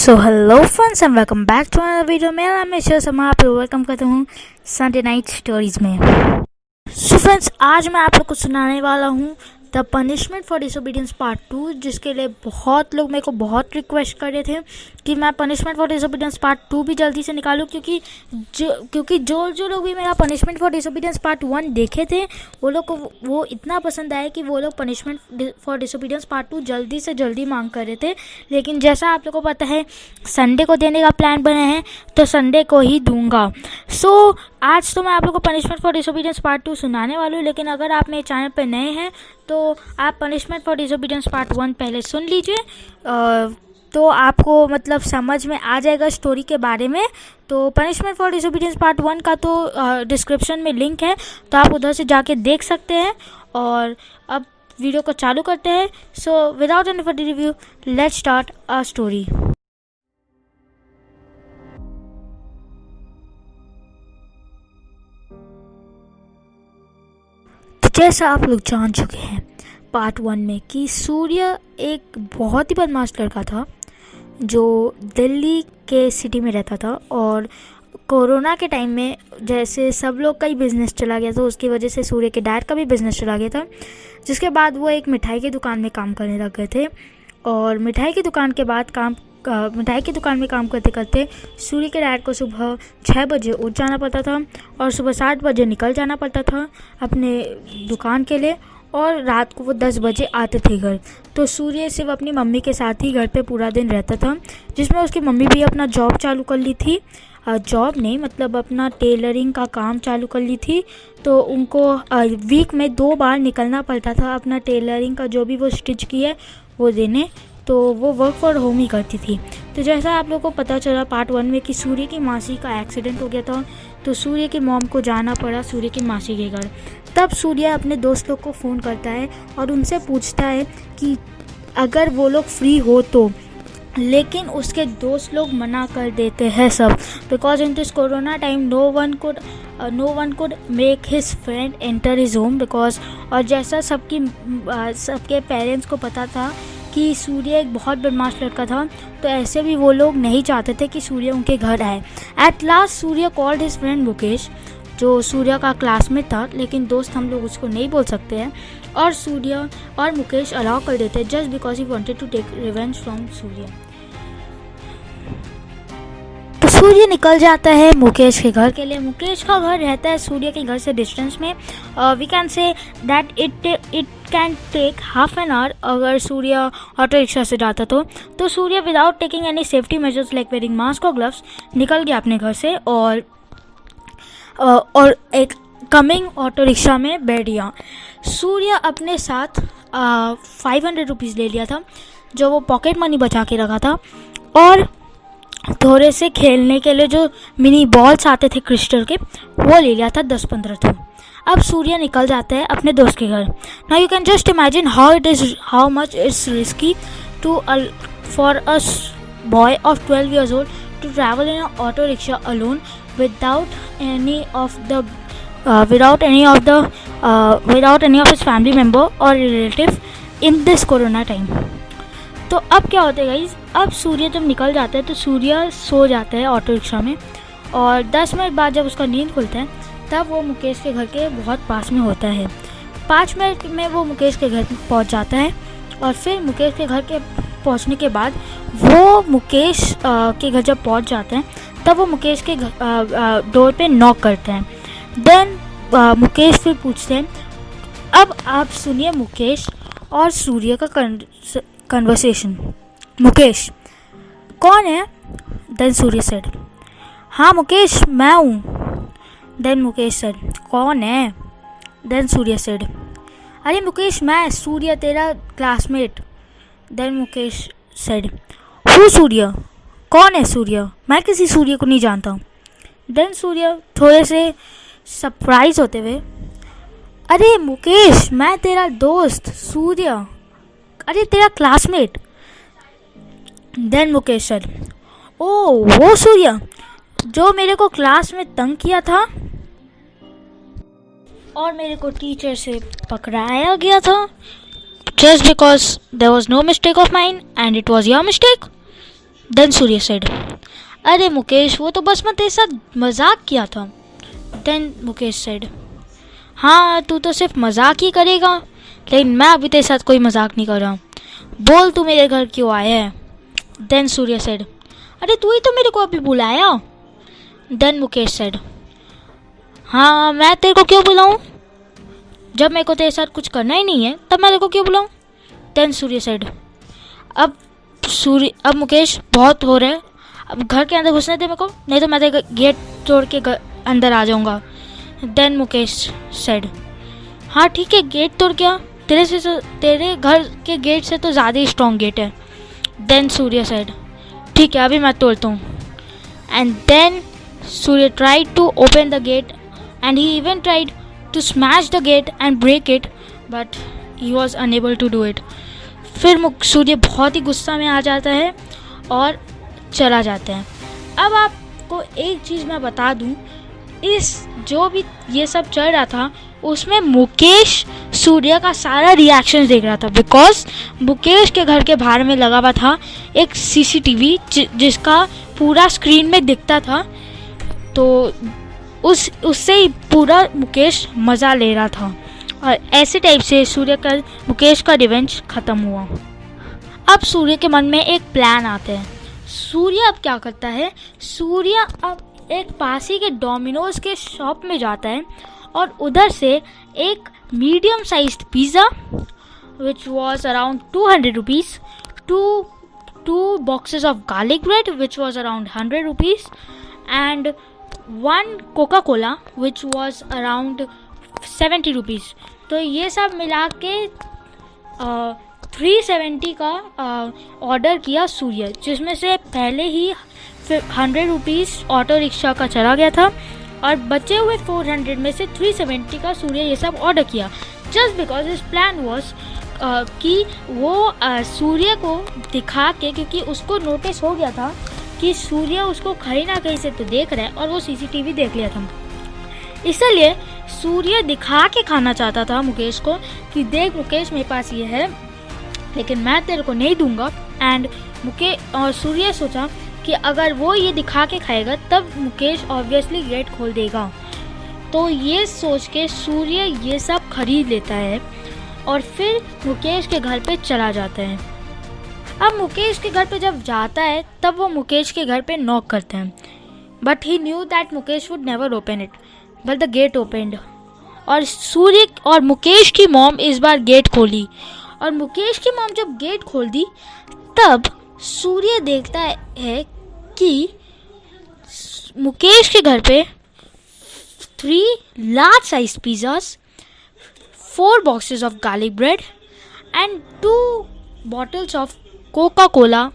So hello friends and welcome back to another video. मेरा नाम है शर्मा, आप लोग वेलकम करता हूँ संडे नाइट स्टोरीज में। सो फ्रेंड्स, आज मैं आप लोग को सुनाने वाला हूँ the punishment for disobedience part 2, जिसके लिए बहुत लोग मेरे को बहुत रिक्वेस्ट कर रहे थे कि मैं पनिशमेंट फॉर डिसोबीडियंस पार्ट 2 भी जल्दी से निकालूं, क्योंकि जो लोग भी मेरा पनिशमेंट फॉर डिसोबीडियंस पार्ट 1 देखे थे वो लोग को वो इतना पसंद आया कि वो लोग पनिशमेंट फॉर डिसोबीडियंस पार्ट 2 जल्दी से जल्दी मांग कर रहे थे। लेकिन जैसा आप लोगों को पता है संडे को देने का प्लान बना है, तो संडे को ही दूंगा। सो आज तो मैं आप लोगों को पनिशमेंट फॉर डिसोबीडियंस पार्ट 2 सुनाने वाली हूँ, लेकिन अगर आप मेरे चैनल पर नए हैं तो आप पनिशमेंट फॉर डिसोबीडियंस पार्ट 1 पहले सुन लीजिए, तो आपको मतलब समझ में आ जाएगा स्टोरी के बारे में। तो पनिशमेंट फॉर डिसोबीडियंस पार्ट 1 का तो डिस्क्रिप्शन में लिंक है, तो आप उधर से जाके देख सकते हैं। और अब वीडियो को चालू करते हैं। So without any further review, let's start a story. जैसा आप लोग जान चुके हैं पार्ट 1 में कि सूर्य एक बहुत ही बदमाश लड़का था जो दिल्ली के सिटी में रहता था, और कोरोना के टाइम में जैसे सब लोग का ही बिज़नेस चला गया, तो उसकी वजह से सूर्य के डैड का भी बिज़नेस चला गया था। जिसके बाद वो एक मिठाई की दुकान में काम करने लग गए थे, और मिठाई की दुकान में काम करते करते सूर्य के डैड को सुबह 6 बजे उठ जाना पड़ता था और सुबह 7 बजे निकल जाना पड़ता था अपने दुकान के लिए, और रात को वो 10 बजे आते थे घर। तो सूर्य सिर्फ अपनी मम्मी के साथ ही घर पे पूरा दिन रहता था, जिसमें उसकी मम्मी भी अपना जॉब चालू कर ली थी। जॉब नहीं, मतलब अपना टेलरिंग का काम चालू कर ली थी। तो उनको वीक में 2 बार निकलना पड़ता था अपना टेलरिंग का जो भी वो स्टिच की है वो देने, तो वो वर्क फॉर होम ही करती थी। तो जैसा आप लोगों को पता चला पार्ट 1 में कि सूर्य की मासी का एक्सीडेंट हो गया था, तो सूर्य की मॉम को जाना पड़ा सूर्य की मासी के घर। तब सूर्य अपने दोस्त लोग को फ़ोन करता है और उनसे पूछता है कि अगर वो लोग फ्री हो तो, लेकिन उसके दोस्त लोग मना कर देते हैं सब, because in this corona time no one could make his friend enter his home, because और जैसा सबके पेरेंट्स को पता था कि सूर्य एक बहुत बदमाश लड़का था, तो ऐसे भी वो लोग नहीं चाहते थे कि सूर्य उनके घर आए। At last Surya called his friend Mukesh, जो सूर्य का क्लासमेट था, लेकिन दोस्त हम लोग उसको नहीं बोल सकते हैं, और सूर्य और मुकेश अलाउ कर देते हैं just because he wanted to take revenge from Surya. तो सूर्य निकल जाता है मुकेश के घर के लिए। मुकेश का घर रहता है सूर्य के घर से डिस्टेंस में। We can say that it can take half an hour अगर सूर्य ऑटो रिक्शा से जाता तो Surya without taking any safety measures like wearing mask और ग्लव्स निकल गया अपने घर से, और एक कमिंग ऑटो रिक्शा में बैठ गया। सूर्य अपने साथ 500 रुपीज़ ले लिया था, जो वो पॉकेट मनी बचा के रखा था, और थोड़े से खेलने के लिए जो मिनी बॉल्स आते थे क्रिस्टल के, वो ले लिया था 10-15 तो। अब सूर्य निकल जाता है अपने दोस्त के घर। Now you can just imagine how much it's risky for a boy of 12 years old to travel in an auto rickshaw alone without any of his family member or relative in this corona time. तो अब क्या होता है guys, अब सूर्य जब निकल जाता है तो सूर्य सो जाता है ऑटो रिक्शा में, और 10 मिनट बाद जब उसका नींद खुलता है तब वो मुकेश के घर के बहुत पास में होता है। 5 मिनट में वो मुकेश के घर पहुंच जाता है, और फिर मुकेश के घर के पहुंचने के बाद वो मुकेश के घर जब पहुंच जाते हैं तब वो मुकेश के डोर पे नॉक करते हैं। देन मुकेश फिर पूछते हैं, अब आप सुनिए मुकेश और सूर्य का कन्वर्सेशन। मुकेश, कौन है? देन सूर्य सेड, हाँ मुकेश मैं हूँ। देन मुकेश सेड, कौन है? देन सूर्य सेड, अरे मुकेश मैं सूर्य तेरा classmate. Then Mukesh said, who Surya? कौन है सूर्य? मैं किसी सूर्य को नहीं जानता। देन सूर्य थोड़े से सरप्राइज होते हुए, अरे मुकेश मैं तेरा दोस्त सूर्य, अरे तेरा क्लासमेट। देन मुकेश सर, ओ वो सूर्य जो मेरे को क्लास में तंग किया था और मेरे को टीचर से पकड़ाया गया था just because there was no mistake of mine and it was your mistake? Then Surya said, अरे मुकेश वो तो बस मैं तेरे साथ मजाक किया था। देन मुकेश सेड, हाँ तू तो सिर्फ मजाक ही करेगा, लेकिन मैं अभी तेरे साथ कोई मजाक नहीं कर रहा, बोल तू मेरे घर क्यों आया है। देन सूर्य सेड, अरे तू ही तो मेरे को अभी बुलाया। देन मुकेश सेड, हाँ मैं तेरे को क्यों बुलाऊं, जब मेरे को तेरे साथ कुछ करना ही नहीं है तब मैं तेरे को क्यों बुलाऊं। देन सूर्य सेड, अब मुकेश बहुत हो रहा है, अब घर के अंदर घुसने दे मेरे को, नहीं तो मैं तेरे गेट तोड़ के अंदर आ जाऊंगा। देन मुकेश सेड, हाँ ठीक है गेट तोड़ क्या, तेरे घर के गेट से तो ज़्यादा ही स्ट्रॉन्ग गेट है। देन सूर्य सेड, ठीक है अभी मैं तोड़ता हूँ। And then Surya tried to open the gate and he even tried to smash the gate and break it, but he was unable to do it. फिर सूर्य बहुत ही गुस्सा में आ जाता है और चला जाता है। अब आपको एक चीज़ मैं बता दूं, इस जो भी ये सब चल रहा था उसमें मुकेश सूर्य का सारा रिएक्शन देख रहा था, बिकॉज मुकेश के घर के बाहर में लगा हुआ था एक सीसीटीवी जिसका पूरा स्क्रीन में दिखता था, तो उससे ही पूरा मुकेश मज़ा ले रहा था और ऐसे टाइप से मुकेश का रिवेंज ख़त्म हुआ। अब सूर्य के मन में एक प्लान आता है। सूर्य अब क्या करता है, सूर्य अब एक पास ही के डोमिनोज के शॉप में जाता है और उधर से एक medium sized pizza which was around 200 rupees, two boxes of garlic bread which was around 100 rupees and one Coca-Cola which was around 70 rupees। तो ये सब मिला के 370 का ऑर्डर किया सूर्य, जिसमें से पहले ही 100 रुपीज़ ऑटो रिक्शा का चला गया था और बचे हुए 400 में से 370 का सूर्य ये सब ऑर्डर किया, just because his plan was कि वो सूर्य को दिखा के, क्योंकि उसको नोटिस हो गया था कि सूर्य उसको कहीं ना कहीं से तो देख रहा है और वो सीसीटीवी देख लिया था, इसलिए सूर्य दिखा के खाना चाहता था मुकेश को कि देख मुकेश मेरे पास ये है लेकिन मैं तेरे को नहीं दूंगा। एंड सूर्य सोचा कि अगर वो ये दिखा के खाएगा तब मुकेश ऑब्वियसली गेट खोल देगा, तो ये सोच के सूर्य ये सब खरीद लेता है और फिर मुकेश के घर पे चला जाता है। अब मुकेश के घर पे जब जाता है तब वो मुकेश के घर पे नॉक करते हैं, but he knew that Mukesh would never open it, but the gate opened और सूर्य और मुकेश की मॉम इस बार गेट खोली और मुकेश की मॉम जब गेट खोल दी तब सूर्य देखता है कि मुकेश के घर पे 3 large size pizzas, 4 boxes of garlic bread and 2 bottles of Coca-Cola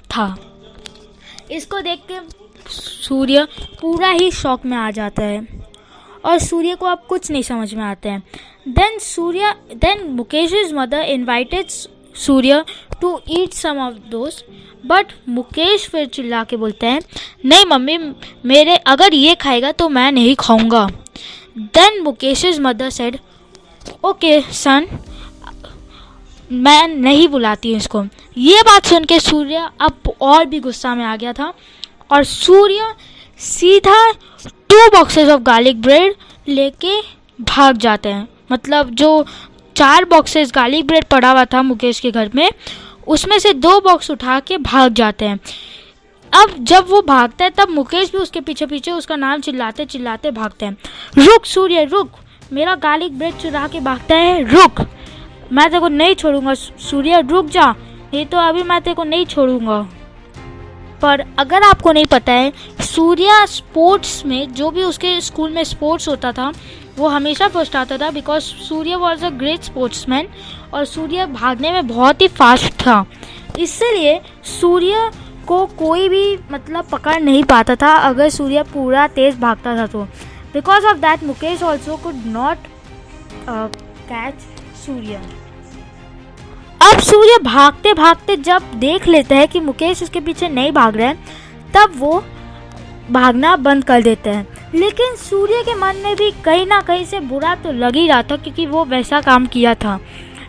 था। इसको देख के सूर्य पूरा ही शॉक में आ जाता है और सूर्य को अब कुछ नहीं समझ में आता है। Then Mukesh's mother invited Surya to eat some of those, but Mukesh फिर चिल्ला के बोलते हैं नहीं मम्मी मेरे अगर ये खाएगा तो मैं नहीं खाऊंगा। देन मुकेश's मदर सेड ओके सन, मैं नहीं बुलाती हूँ इसको। ये बात सुन के सूर्य अब और भी गुस्सा में आ गया था और सूर्य सीधा 2 boxes ऑफ गार्लिक ब्रेड लेके भाग जाते हैं। मतलब जो 4 boxes गार्लिक ब्रेड पड़ा हुआ था मुकेश के घर में, उसमें से 2 बॉक्स उठा के भाग जाते हैं। अब जब वो भागता है तब मुकेश भी उसके पीछे पीछे उसका नाम चिल्लाते चिल्लाते भागते हैं, रुक सूर्य रुक, मेरा गार्लिक ब्रेड चुरा के भागता है, रुक, मैं तेरे को नहीं छोड़ूंगा सूर्य, रुक जा, नहीं तो अभी मैं तेरे को नहीं छोड़ूंगा। पर अगर आपको नहीं पता है, सूर्य स्पोर्ट्स में जो भी उसके स्कूल में स्पोर्ट्स होता था वो हमेशा फर्स्ट आता था, because Surya was a great sportsman और सूर्य भागने में बहुत ही फास्ट था, इसलिए सूर्य को कोई भी मतलब पकड़ नहीं पाता था अगर सूर्य पूरा तेज़ भागता था तो। Because of that Mukesh also could not catch Surya. अब सूर्य भागते भागते जब देख लेता है कि मुकेश उसके पीछे नहीं भाग रहा है तब वो भागना बंद कर देते हैं, लेकिन सूर्य के मन में भी कहीं ना कहीं से बुरा तो लग ही रहा था क्योंकि वो वैसा काम किया था।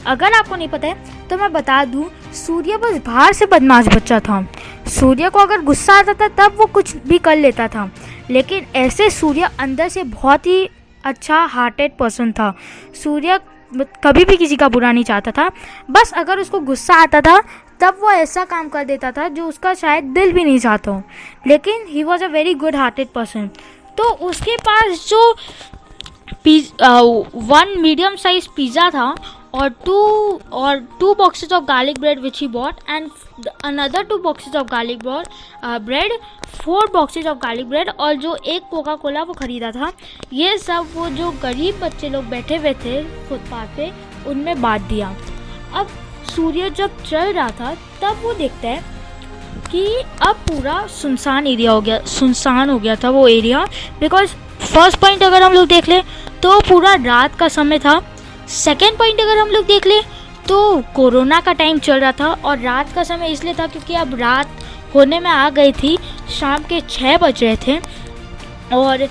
अगर आपको नहीं पता है तो मैं बता दूं, सूर्य बस बाहर से बदमाश बच्चा था। सूर्य को अगर गुस्सा आता था तब वो कुछ भी कर लेता था, लेकिन ऐसे सूर्य अंदर से बहुत ही अच्छा हार्टेड पर्सन था। सूर्य कभी भी किसी का बुरा नहीं चाहता था, बस अगर उसको गुस्सा आता था तब वो ऐसा काम कर देता था जो उसका शायद दिल भी नहीं चाहता हो, लेकिन he was a very good hearted person. तो उसके पास जो 1 मीडियम साइज पिज़्ज़ा था और two boxes of garlic bread which he bought, and another 2 boxes of garlic bread, 4 boxes of garlic bread, और जो एक कोका कोला वो ख़रीदा था, ये सब वो जो गरीब बच्चे लोग बैठे हुए थे फुटपाथ पे उनमें बांट दिया। अब सूर्य जब चल रहा था तब वो देखता है कि अब पूरा सुनसान हो गया था वो एरिया, बिकॉज फर्स्ट पॉइंट अगर हम लोग देख लें तो पूरा रात का समय था। सेकेंड पॉइंट अगर हम लोग देख लें तो कोरोना का टाइम चल रहा था, और रात का समय इसलिए था क्योंकि अब रात होने में आ गई थी, शाम के 6 बज रहे थे और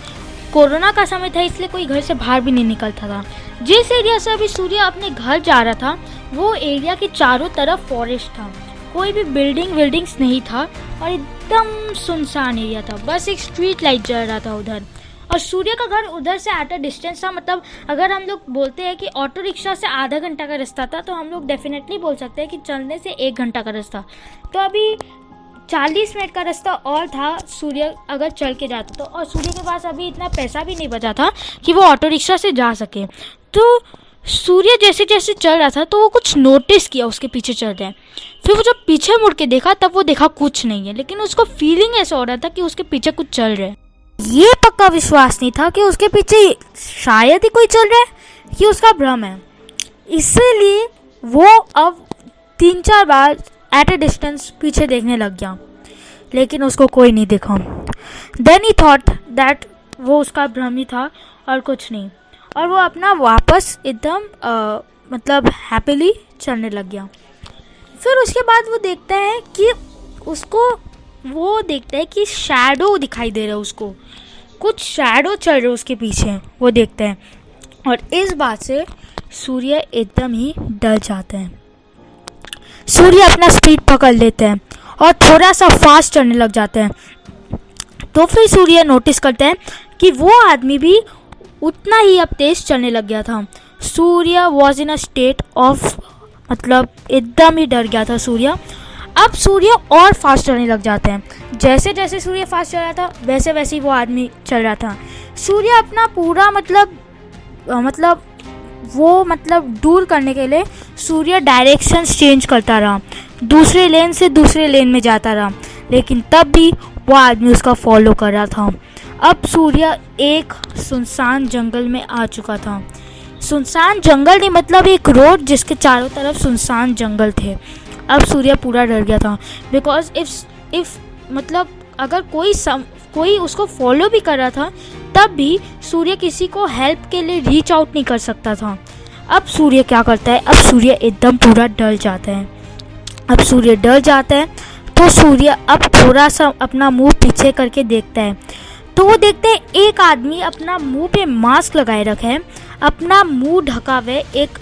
कोरोना का समय था, इसलिए कोई घर से बाहर भी नहीं निकलता था। जिस एरिया से अभी सूर्य अपने घर जा रहा था वो एरिया के चारों तरफ फॉरेस्ट था, कोई भी बिल्डिंग्स नहीं था और एकदम सुनसान एरिया था, बस एक स्ट्रीट लाइट जल रहा था उधर। और सूर्य का घर उधर से एट अ डिस्टेंस था, मतलब अगर हम लोग बोलते हैं कि ऑटो रिक्शा से आधा घंटा का रास्ता था तो हम लोग डेफिनेटली बोल सकते हैं कि चलने से 1 घंटा का रास्ता। तो अभी 40 मिनट का रास्ता और था सूर्य अगर चल के जाता तो, और सूर्य के पास अभी इतना पैसा भी नहीं बचा था कि वो ऑटो रिक्शा से जा सके। तो सूर्य जैसे जैसे चल रहा था तो वो कुछ नोटिस किया उसके पीछे चल रहे हैं। फिर वो जब पीछे मुड़ के देखा तब वो देखा कुछ नहीं है, लेकिन उसको फीलिंग ऐसा हो रहा था कि उसके पीछे कुछ चल रहा है। ये पक्का विश्वास नहीं था कि उसके पीछे शायद ही कोई चल रहा है, कि उसका भ्रम है। इसलिए वो अब 3-4 बार एट अ डिस्टेंस पीछे देखने लग गया, लेकिन उसको कोई नहीं दिखा। देन ही थॉट दैट वो उसका भ्रम ही था और कुछ नहीं, और वो अपना वापस एकदम मतलब हैप्पीली चलने लग गया। फिर उसके बाद वो देखता है कि शैडो दिखाई दे रहा है उसको, कुछ शैडो चल रहे उसके पीछे, वो देखता है। और इस बात से सूर्य एकदम ही डर जाता है। सूर्य अपना स्पीड पकड़ लेते हैं और थोड़ा सा फास्ट चलने लग जाते हैं। तो फिर सूर्य नोटिस करते हैं कि वो आदमी भी उतना ही अब तेज चलने लग गया था। Surya was in a state of, मतलब एकदम ही डर गया था सूर्य। अब सूर्य और फास्ट चलने लग जाते हैं। जैसे जैसे सूर्य फास्ट चल रहा था वैसे वैसे ही वो आदमी चल रहा था। सूर्य अपना पूरा मतलब दूर करने के लिए सूर्य डायरेक्शंस चेंज करता रहा, दूसरे लेन से दूसरे लेन में जाता रहा, लेकिन तब भी वो आदमी उसका फॉलो कर रहा था। अब सूर्य एक सुनसान जंगल में आ चुका था। सुनसान जंगल नहीं, मतलब एक रोड जिसके चारों तरफ सुनसान जंगल थे। अब सूर्य पूरा डर गया था, बिकॉज इफ़ मतलब अगर कोई उसको फॉलो भी कर रहा था तब भी सूर्य किसी को हेल्प के लिए रीच आउट नहीं कर सकता था। अब सूर्य क्या करता है, अब सूर्य एकदम पूरा डर जाता है। अब सूर्य डर जाता है तो सूर्य अब थोड़ा सा अपना मुंह पीछे करके देखता है, तो वो देखते हैं एक आदमी अपना मुंह पे मास्क लगाए रखा है, अपना मुंह ढका हुआ है एक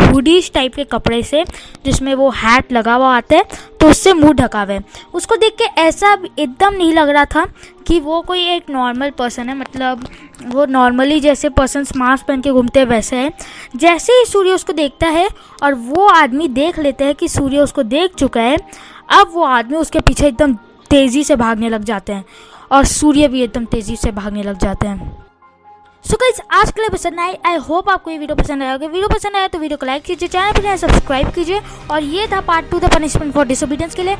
हुडीज टाइप के कपड़े से, जिसमें वो हैट लगा हुआ आता है, तो उससे मुंह ढका हुआ है। उसको देख के ऐसा एकदम नहीं लग रहा था कि वो कोई एक नॉर्मल पर्सन है, मतलब वो नॉर्मली जैसे पर्सन्स मास्क पहन के घूमते हैं वैसे है। जैसे ही सूर्य उसको देखता है और वो आदमी देख लेता है कि सूर्य उसको देख चुका है, अब वो आदमी उसके पीछे एकदम तेज़ी से भागने लग जाते हैं और सूर्य भी एकदम तेज़ी से भागने लग जाते हैं। सो गाइस, आज के लिए पसंद आए, आई होप आपको ये वीडियो पसंद आया होगा। वीडियो पसंद आया तो वीडियो को लाइक कीजिए, चैनल पर नए सब्सक्राइब कीजिए। और ये था part 2 the punishment for disobedience के लिए।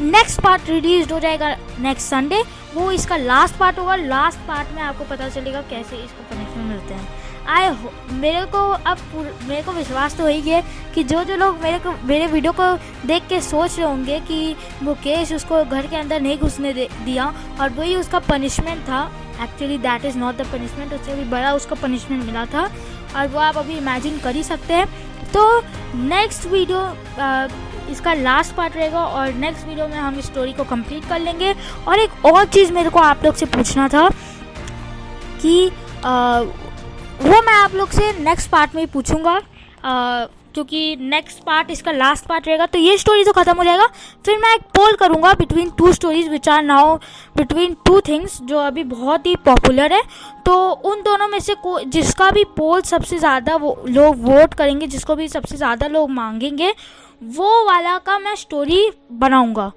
नेक्स्ट पार्ट रिलीज हो जाएगा नेक्स्ट संडे, वो इसका लास्ट पार्ट होगा। लास्ट पार्ट में आपको पता चलेगा कैसे इसको पनिशमेंट मिलते हैं। मेरे को विश्वास तो वही है कि जो लोग मेरे वीडियो को देख के सोच रहे होंगे कि मुकेश उसको घर के अंदर नहीं घुसने दिया और वही उसका पनिशमेंट था, actually that is not the punishment, उससे भी बड़ा उसका पनिशमेंट मिला था और वो आप अभी इमेजिन कर ही सकते हैं। तो नेक्स्ट वीडियो इसका लास्ट पार्ट रहेगा और नेक्स्ट वीडियो में हम इस स्टोरी को कंप्लीट कर लेंगे। और एक और चीज़ मेरे को आप लोग से पूछना था कि वो मैं आप लोग से नेक्स्ट पार्ट में ही पूछूंगा। क्योंकि नेक्स्ट पार्ट इसका लास्ट पार्ट रहेगा, तो ये स्टोरी तो ख़त्म हो जाएगा। फिर मैं एक पोल करूँगा between 2 stories which are now between 2 things जो अभी बहुत ही पॉपुलर है। तो उन दोनों में से जिसका भी पोल सबसे ज़्यादा वो लोग वोट करेंगे, जिसको भी सबसे ज़्यादा लोग मांगेंगे, वो वाला का मैं स्टोरी बनाऊँगा।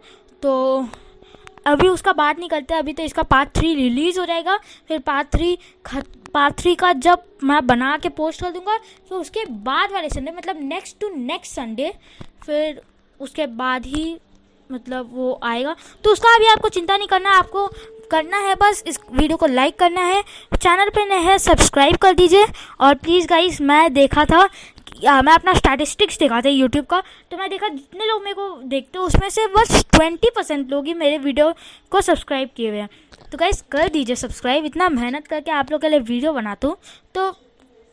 तो अभी उसका बात नहीं करते, अभी तो इसका पार्ट 3 रिलीज़ हो जाएगा। फिर पार्ट 3 का जब मैं बना के पोस्ट कर दूंगा, तो उसके बाद वाले संडे मतलब नेक्स्ट टू नेक्स्ट संडे, फिर उसके बाद ही मतलब वो आएगा। तो उसका अभी आपको चिंता नहीं करना, आपको करना है बस इस वीडियो को लाइक करना है, चैनल पे नए हैं सब्सक्राइब कर दीजिए। और प्लीज़ गाइस, मैं देखा था मैं अपना स्टैटिस्टिक्स देखा था यूट्यूब का, तो मैं देखा जितने लोग मेरे को देखते हो उसमें से बस 20% लोग ही मेरे वीडियो को सब्सक्राइब किए हुए हैं। तो गाइस कर दीजिए सब्सक्राइब, इतना मेहनत करके आप लोग के लिए वीडियो बनाता हूँ तो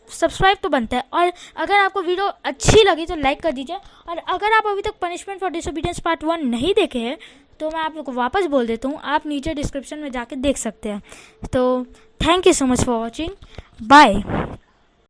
सब्सक्राइब तो बनता है। और अगर आपको वीडियो अच्छी लगी तो लाइक कर दीजिए। और अगर आप अभी तक पनिशमेंट फॉर डिसोबीडियंस पार्ट 1 नहीं देखे हैं तो मैं आप लोग को वापस बोल देता हूँ, आप नीचे डिस्क्रिप्शन में जाके देख सकते हैं। तो thank you so much for watching, bye.